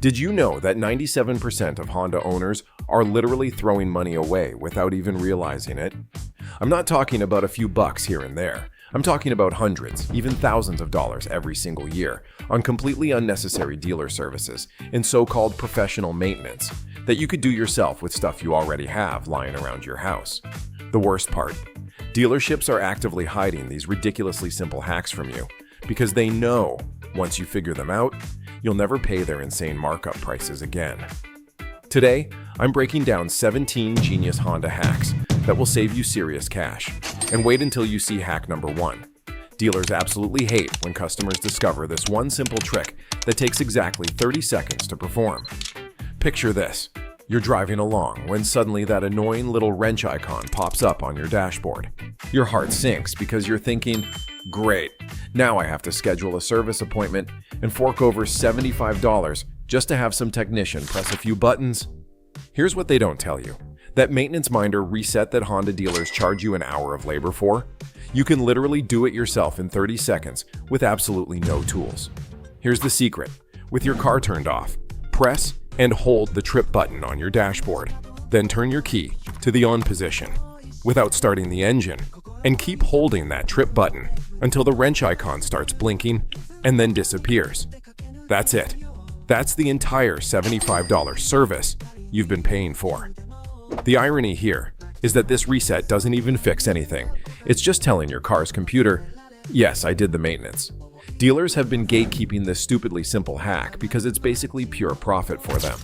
Did you know that 97% of Honda owners are literally throwing money away without even realizing it? I'm not talking about a few bucks here and there. I'm talking about hundreds, even thousands of dollars every single year on completely unnecessary dealer services and so-called professional maintenance that you could do yourself with stuff you already have lying around your house. The worst part, dealerships are actively hiding these ridiculously simple hacks from you because they know once you figure them out, you'll never pay their insane markup prices again. Today, I'm breaking down 17 genius Honda hacks that will save you serious cash. And wait until you see hack number 1. Dealers absolutely hate when customers discover this one simple trick that takes exactly 30 seconds to perform. Picture this. You're driving along when suddenly that annoying little wrench icon pops up on your dashboard. Your heart sinks because you're thinking, great, now I have to schedule a service appointment and fork over $75 just to have some technician press a few buttons. Here's what they don't tell you. That maintenance minder reset that Honda dealers charge you an hour of labor for, you can literally do it yourself in 30 seconds with absolutely no tools. Here's the secret. With your car turned off, press and hold the trip button on your dashboard. Then turn your key to the on position without starting the engine and keep holding that trip button until the wrench icon starts blinking and then disappears. That's it. That's the entire $75 service you've been paying for. The irony here is that this reset doesn't even fix anything. It's just telling your car's computer, yes, I did the maintenance. Dealers have been gatekeeping this stupidly simple hack because it's basically pure profit for them.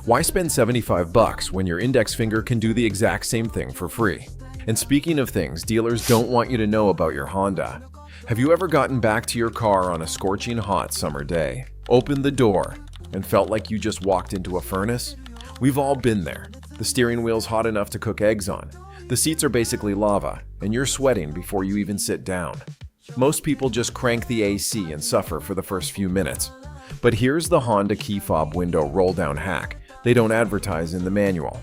Why spend $75 when your index finger can do the exact same thing for free? And speaking of things dealers don't want you to know about your Honda, have you ever gotten back to your car on a scorching hot summer day, opened the door, and felt like you just walked into a furnace? We've all been there. The steering wheel's hot enough to cook eggs on. The seats are basically lava, and you're sweating before you even sit down. Most people just crank the AC and suffer for the first few minutes. But here's the Honda key fob window roll-down hack they don't advertise in the manual.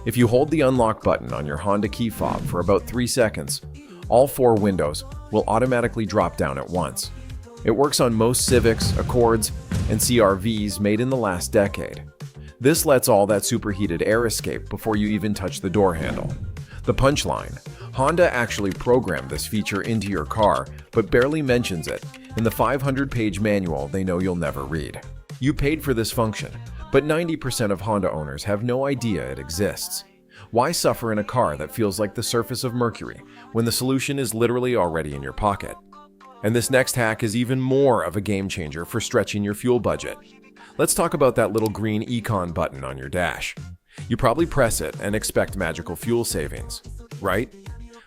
If you hold the unlock button on your Honda key fob for about 3 seconds, all 4 windows will automatically drop down at once. It works on most Civics, Accords, and CR-Vs made in the last decade. This lets all that superheated air escape before you even touch the door handle. The punchline: Honda actually programmed this feature into your car, but barely mentions it in the 500-page manual they know you'll never read. You paid for this function, but 90% of Honda owners have no idea it exists. Why suffer in a car that feels like the surface of Mercury when the solution is literally already in your pocket? And this next hack is even more of a game changer for stretching your fuel budget. Let's talk about that little green econ button on your dash. You probably press it and expect magical fuel savings, right?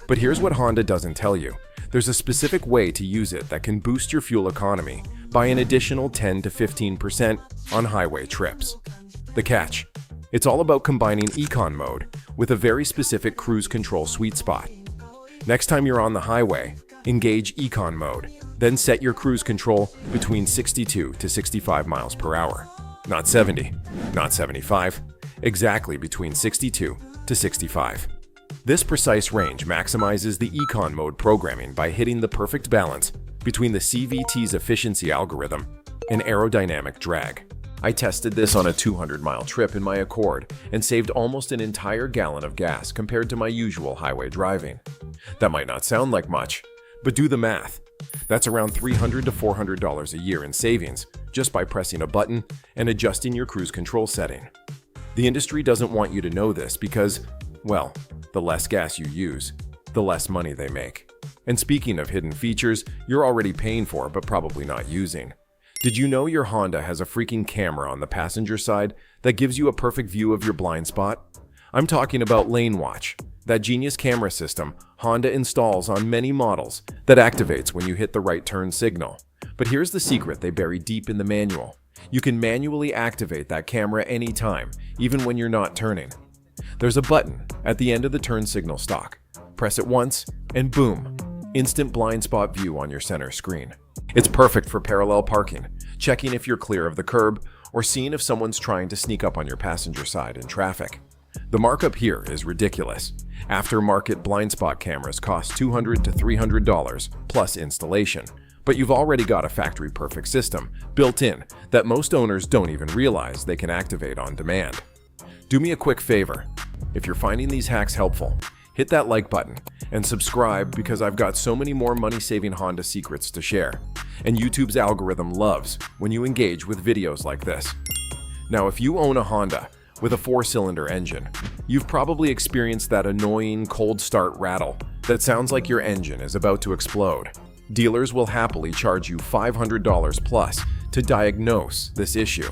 But here's what Honda doesn't tell you. There's a specific way to use it that can boost your fuel economy by an additional 10 to 15% on highway trips. The catch: it's all about combining econ mode with a very specific cruise control sweet spot. Next time you're on the highway, engage econ mode, then set your cruise control between 62 to 65 miles per hour. Not 70, not 75, exactly between 62 to 65. This precise range maximizes the econ mode programming by hitting the perfect balance between the CVT's efficiency algorithm and aerodynamic drag. I tested this on a 200-mile trip in my Accord and saved almost an entire gallon of gas compared to my usual highway driving. That might not sound like much, but do the math. That's around $300 to $400 a year in savings just by pressing a button and adjusting your cruise control setting. The industry doesn't want you to know this because, well, the less gas you use, the less money they make. And speaking of hidden features you're already paying for but probably not using, did you know your Honda has a freaking camera on the passenger side that gives you a perfect view of your blind spot? I'm talking about Lane Watch, that genius camera system Honda installs on many models that activates when you hit the right turn signal. But here's the secret they bury deep in the manual. You can manually activate that camera anytime, even when you're not turning. There's a button at the end of the turn signal stalk. Press it once, and boom, instant blind spot view on your center screen. It's perfect for parallel parking, checking if you're clear of the curb, or seeing if someone's trying to sneak up on your passenger side in traffic. The markup here is ridiculous. Aftermarket blind spot cameras cost $200 to $300 plus installation, But you've already got a factory-perfect system built in that most owners don't even realize they can activate on demand. Do me a quick favor. If you're finding these hacks helpful, hit that like button and subscribe because I've got so many more money-saving Honda secrets to share. And YouTube's algorithm loves when you engage with videos like this. Now, if you own a Honda with a 4-cylinder engine, you've probably experienced that annoying cold start rattle that sounds like your engine is about to explode. Dealers will happily charge you $500 plus to diagnose this issue,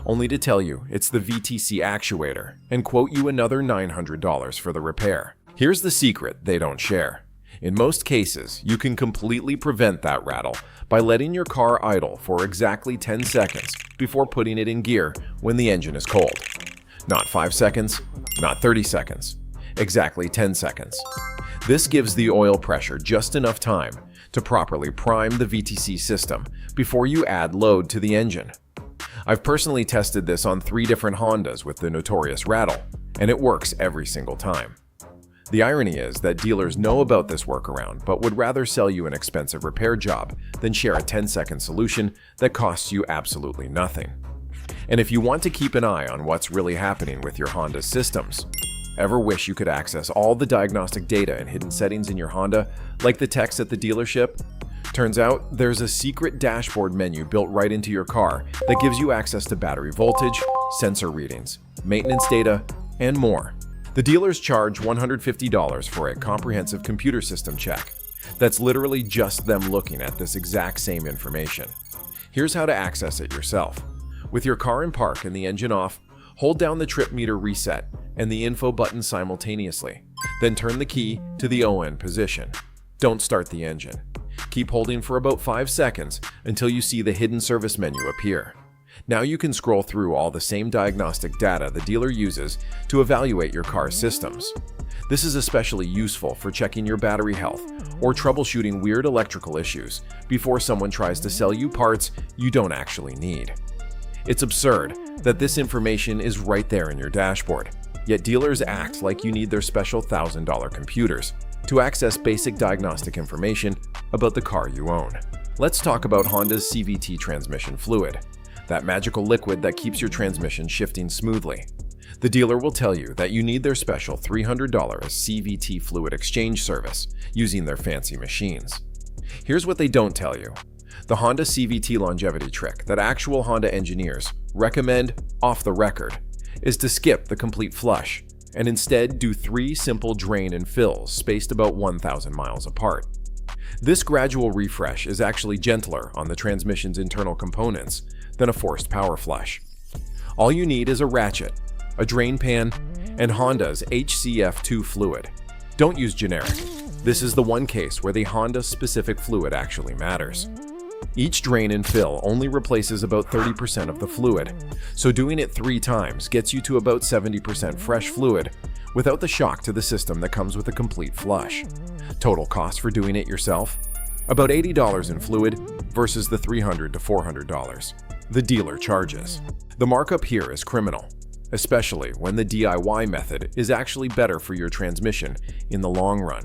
only to tell you it's the VTC actuator and quote you another $900 for the repair. Here's the secret they don't share. In most cases, you can completely prevent that rattle by letting your car idle for exactly 10 seconds before putting it in gear when the engine is cold. Not 5 seconds, not 30 seconds, exactly 10 seconds. This gives the oil pressure just enough time to properly prime the VTC system before you add load to the engine. I've personally tested this on 3 different Hondas with the notorious rattle, and it works every single time. The irony is that dealers know about this workaround but would rather sell you an expensive repair job than share a 10-second solution that costs you absolutely nothing. And if you want to keep an eye on what's really happening with your Honda systems, ever wish you could access all the diagnostic data and hidden settings in your Honda like the techs at the dealership? Turns out there's a secret dashboard menu built right into your car that gives you access to battery voltage, sensor readings, maintenance data, and more. The dealers charge $150 for a comprehensive computer system check. That's literally just them looking at this exact same information. Here's how to access it yourself. With your car in park and the engine off, hold down the trip meter reset and the info button simultaneously. Then turn the key to the ON position. Don't start the engine. Keep holding for about 5 seconds until you see the hidden service menu appear. Now you can scroll through all the same diagnostic data the dealer uses to evaluate your car's systems. This is especially useful for checking your battery health or troubleshooting weird electrical issues before someone tries to sell you parts you don't actually need. It's absurd that this information is right there in your dashboard, yet dealers act like you need their special $1,000 computers to access basic diagnostic information about the car you own. Let's talk about Honda's CVT transmission fluid, that magical liquid that keeps your transmission shifting smoothly. The dealer will tell you that you need their special $300 CVT fluid exchange service using their fancy machines. Here's what they don't tell you. The Honda CVT longevity trick that actual Honda engineers recommend off the record is to skip the complete flush and instead do 3 simple drain and fills spaced about 1,000 miles apart. This gradual refresh is actually gentler on the transmission's internal components than a forced power flush. All you need is a ratchet, a drain pan, and Honda's HCF2 fluid. Don't use generic. This is the one case where the Honda-specific fluid actually matters. Each drain and fill only replaces about 30% of the fluid, so doing it 3 times gets you to about 70% fresh fluid without the shock to the system that comes with a complete flush. Total cost for doing it yourself? About $80 in fluid versus the $300 to $400 the dealer charges. The markup here is criminal, especially when the DIY method is actually better for your transmission in the long run.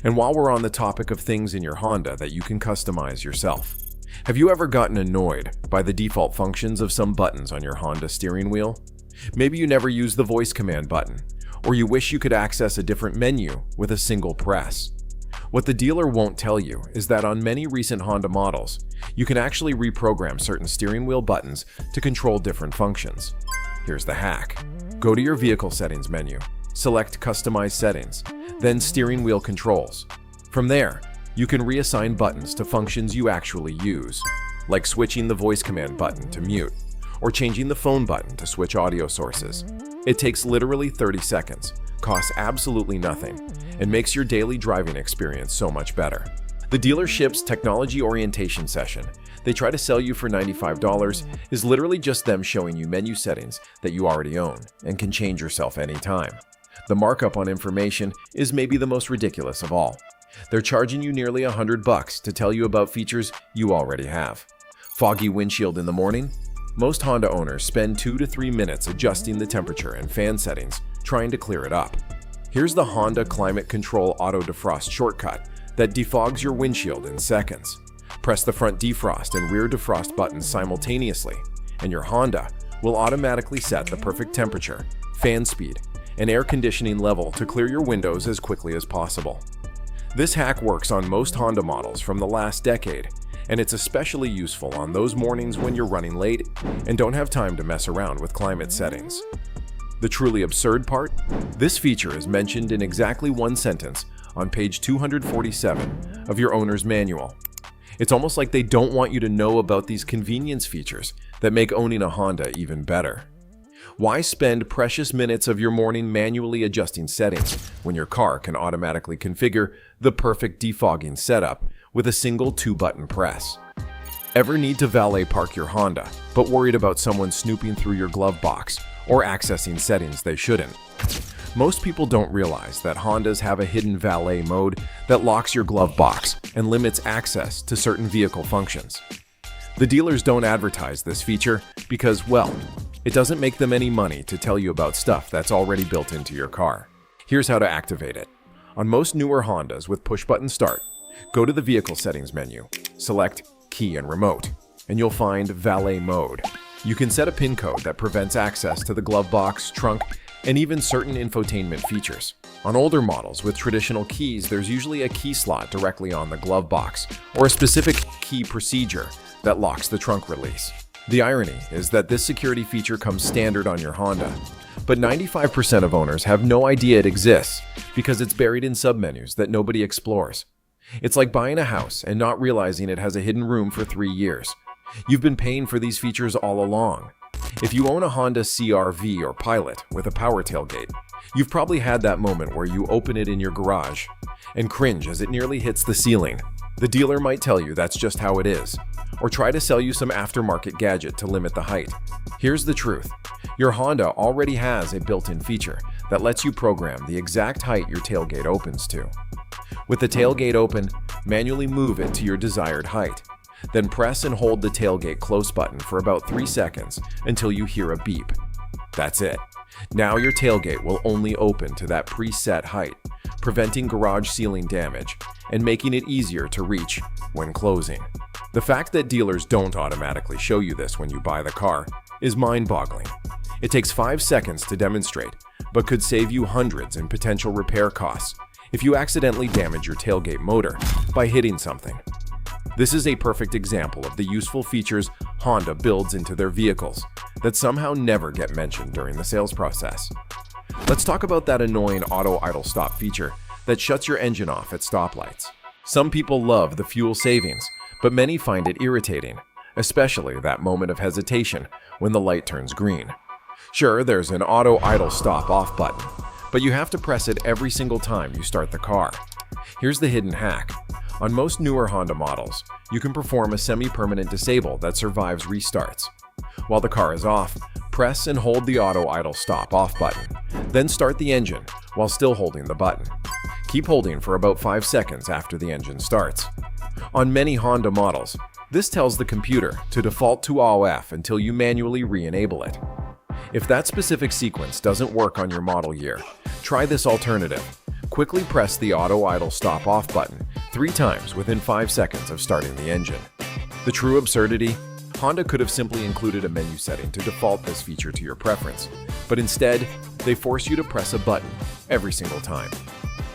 And while we're on the topic of things in your Honda that you can customize yourself, have you ever gotten annoyed by the default functions of some buttons on your Honda steering wheel? Maybe you never use the voice command button, or you wish you could access a different menu with a single press. What the dealer won't tell you is that on many recent Honda models, you can actually reprogram certain steering wheel buttons to control different functions. Here's the hack. Go to your vehicle settings menu, select Customize Settings, then Steering Wheel Controls. From there, you can reassign buttons to functions you actually use, like switching the voice command button to mute, or changing the phone button to switch audio sources. It takes literally 30 seconds, costs absolutely nothing, and makes your daily driving experience so much better. The dealership's technology orientation session they try to sell you for $95 is literally just them showing you menu settings that you already own and can change yourself anytime. The markup on information is maybe the most ridiculous of all. They're charging you nearly $100 to tell you about features you already have. Foggy windshield in the morning? Most Honda owners spend 2 to 3 minutes adjusting the temperature and fan settings, trying to clear it up. Here's the Honda Climate Control Auto Defrost shortcut that defogs your windshield in seconds. Press the front defrost and rear defrost buttons simultaneously, and your Honda will automatically set the perfect temperature, fan speed, and air conditioning level to clear your windows as quickly as possible. This hack works on most Honda models from the last decade, and it's especially useful on those mornings when you're running late and don't have time to mess around with climate settings. The truly absurd part? This feature is mentioned in exactly one sentence on page 247 of your owner's manual. It's almost like they don't want you to know about these convenience features that make owning a Honda even better. Why spend precious minutes of your morning manually adjusting settings when your car can automatically configure the perfect defogging setup with a single 2-button press? Ever need to valet park your Honda, but worried about someone snooping through your glove box or accessing settings they shouldn't? Most people don't realize that Hondas have a hidden valet mode that locks your glove box and limits access to certain vehicle functions. The dealers don't advertise this feature because, well, it doesn't make them any money to tell you about stuff that's already built into your car. Here's how to activate it. On most newer Hondas with push-button start, go to the Vehicle Settings menu, select Key and Remote, and you'll find Valet Mode. You can set a PIN code that prevents access to the glove box, trunk, and even certain infotainment features. On older models with traditional keys, there's usually a key slot directly on the glove box, or a specific key procedure that locks the trunk release. The irony is that this security feature comes standard on your Honda, but 95% of owners have no idea it exists because it's buried in submenus that nobody explores. It's like buying a house and not realizing it has a hidden room for 3 years. You've been paying for these features all along. If you own a Honda CR-V or Pilot with a power tailgate, you've probably had that moment where you open it in your garage and cringe as it nearly hits the ceiling. The dealer might tell you that's just how it is, or try to sell you some aftermarket gadget to limit the height. Here's the truth. Your Honda already has a built-in feature that lets you program the exact height your tailgate opens to. With the tailgate open, manually move it to your desired height. Then press and hold the tailgate close button for about 3 seconds until you hear a beep. That's it. Now your tailgate will only open to that preset height, preventing garage ceiling damage and making it easier to reach when closing. The fact that dealers don't automatically show you this when you buy the car is mind-boggling. It takes 5 seconds to demonstrate, but could save you hundreds in potential repair costs if you accidentally damage your tailgate motor by hitting something. This is a perfect example of the useful features Honda builds into their vehicles that somehow never get mentioned during the sales process. Let's talk about that annoying auto idle stop feature that shuts your engine off at stoplights. Some people love the fuel savings, but many find it irritating, especially that moment of hesitation when the light turns green. Sure, there's an auto idle stop off button, but you have to press it every single time you start the car. Here's the hidden hack. On most newer Honda models, you can perform a semi-permanent disable that survives restarts. While the car is off, press and hold the auto idle stop off button, then start the engine while still holding the button. Keep holding for about 5 seconds after the engine starts. On many Honda models, this tells the computer to default to OFF until you manually re-enable it. If that specific sequence doesn't work on your model year, try this alternative. Quickly press the auto idle stop off button 3 times within 5 seconds of starting the engine. The true absurdity? Honda could have simply included a menu setting to default this feature to your preference, but instead, they force you to press a button every single time.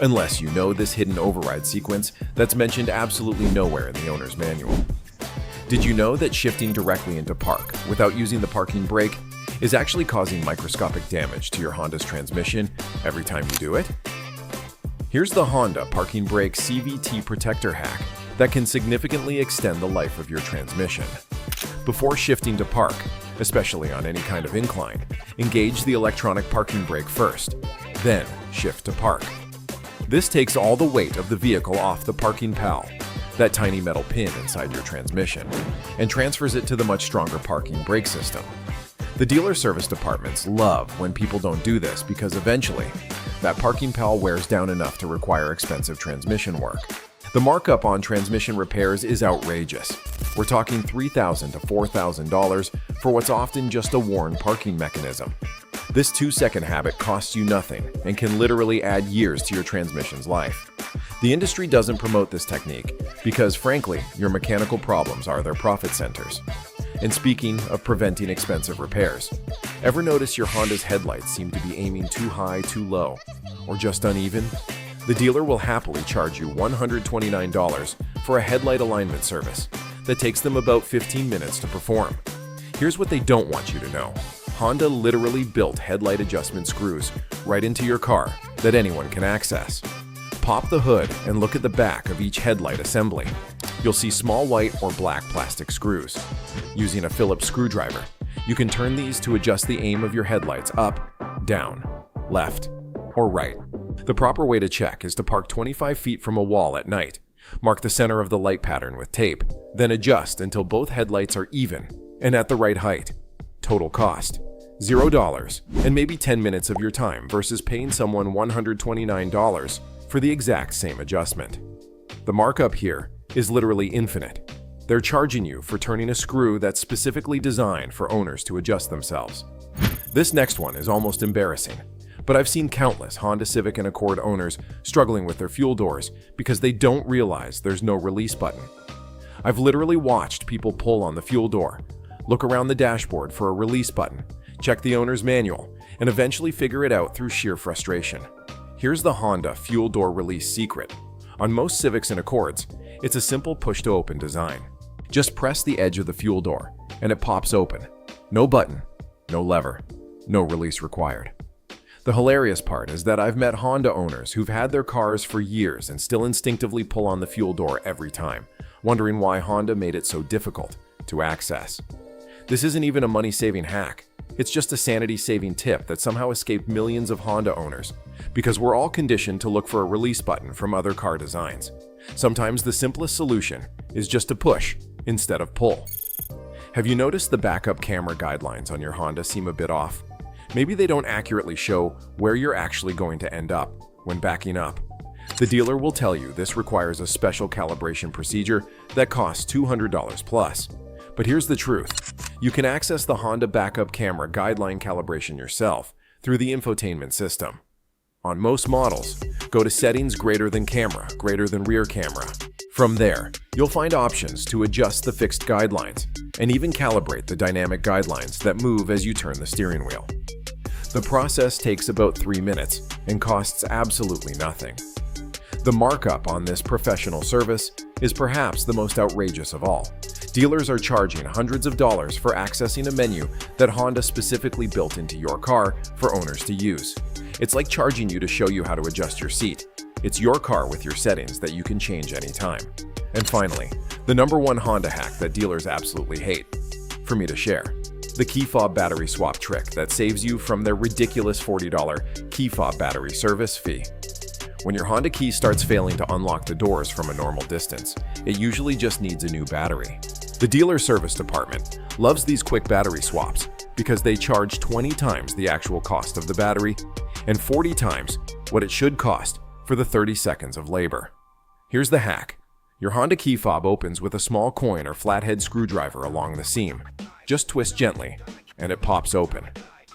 Unless you know this hidden override sequence that's mentioned absolutely nowhere in the owner's manual. Did you know that shifting directly into park without using the parking brake is actually causing microscopic damage to your Honda's transmission every time you do it? Here's the Honda Parking Brake CVT Protector hack that can significantly extend the life of your transmission. Before shifting to park, especially on any kind of incline, engage the electronic parking brake first, then shift to park. This takes all the weight of the vehicle off the parking pal, that tiny metal pin inside your transmission, and transfers it to the much stronger parking brake system. The dealer service departments love when people don't do this because eventually, that parking pal wears down enough to require expensive transmission work. The markup on transmission repairs is outrageous. We're talking $3,000 to $4,000 for what's often just a worn parking mechanism. This 2-second habit costs you nothing and can literally add years to your transmission's life. The industry doesn't promote this technique because, frankly, your mechanical problems are their profit centers. And speaking of preventing expensive repairs, ever notice your Honda's headlights seem to be aiming too high, too low, or just uneven? The dealer will happily charge you $129 for a headlight alignment service that takes them about 15 minutes to perform. Here's what they don't want you to know. Honda literally built headlight adjustment screws right into your car that anyone can access. Pop the hood and look at the back of each headlight assembly. You'll see small white or black plastic screws. Using a Phillips screwdriver, you can turn these to adjust the aim of your headlights up, down, left, or right. The proper way to check is to park 25 feet from a wall at night, mark the center of the light pattern with tape, then adjust until both headlights are even and at the right height. Total cost: $0 and maybe 10 minutes of your time versus paying someone $129 for the exact same adjustment. The markup here is literally infinite. They're charging you for turning a screw that's specifically designed for owners to adjust themselves. This next one is almost embarrassing, but I've seen countless Honda Civic and Accord owners struggling with their fuel doors because they don't realize there's no release button. I've literally watched people pull on the fuel door, look around the dashboard for a release button, check the owner's manual, and eventually figure it out through sheer frustration. Here's the Honda fuel door release secret. On most Civics and Accords, it's a simple push-to-open design. Just press the edge of the fuel door, and it pops open. No button, no lever, no release required. The hilarious part is that I've met Honda owners who've had their cars for years and still instinctively pull on the fuel door every time, wondering why Honda made it so difficult to access. This isn't even a money-saving hack. It's just a sanity-saving tip that somehow escaped millions of Honda owners, because we're all conditioned to look for a release button from other car designs. Sometimes the simplest solution is just to push instead of pull. Have you noticed the backup camera guidelines on your Honda seem a bit off? Maybe they don't accurately show where you're actually going to end up when backing up. The dealer will tell you this requires a special calibration procedure that costs $200 plus. But here's the truth. You can access the Honda backup camera guideline calibration yourself through the infotainment system. On most models, go to Settings greater than Camera, greater than Rear Camera. From there, you'll find options to adjust the fixed guidelines and even calibrate the dynamic guidelines that move as you turn the steering wheel. The process takes about 3 minutes and costs absolutely nothing. The markup on this professional service is perhaps the most outrageous of all. Dealers are charging hundreds of dollars for accessing a menu that Honda specifically built into your car for owners to use. It's like charging you to show you how to adjust your seat. It's your car with your settings that you can change anytime. And finally, the #1 Honda hack that dealers absolutely hate, for me to share: the key fob battery swap trick that saves you from their ridiculous $40 key fob battery service fee. When your Honda key starts failing to unlock the doors from a normal distance, it usually just needs a new battery. The dealer service department loves these quick battery swaps because they charge 20 times the actual cost of the battery and 40 times what it should cost for the 30 seconds of labor. Here's the hack. Your Honda key fob opens with a small coin or flathead screwdriver along the seam. Just twist gently, and it pops open.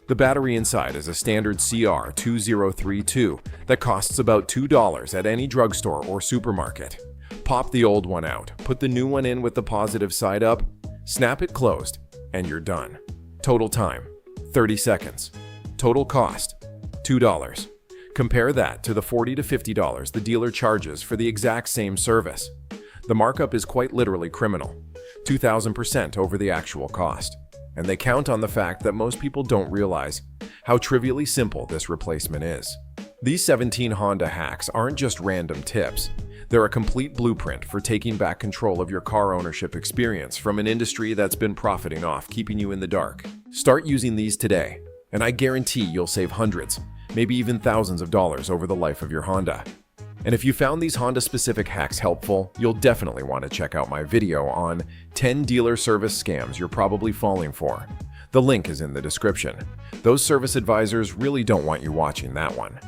The battery inside is a standard CR2032 that costs about $2 at any drugstore or supermarket. Pop the old one out, put the new one in with the positive side up, snap it closed, and you're done. Total time: 30 seconds. Total cost: $2. Compare that to the $40 to $50 the dealer charges for the exact same service. The markup is quite literally criminal, 2,000% over the actual cost. And they count on the fact that most people don't realize how trivially simple this replacement is. These 17 Honda hacks aren't just random tips. They're a complete blueprint for taking back control of your car ownership experience from an industry that's been profiting off keeping you in the dark. Start using these today, and I guarantee you'll save hundreds, maybe even thousands of dollars over the life of your Honda. And if you found these Honda-specific hacks helpful, you'll definitely want to check out my video on 10 dealer service scams you're probably falling for. The link is in the description. Those service advisors really don't want you watching that one.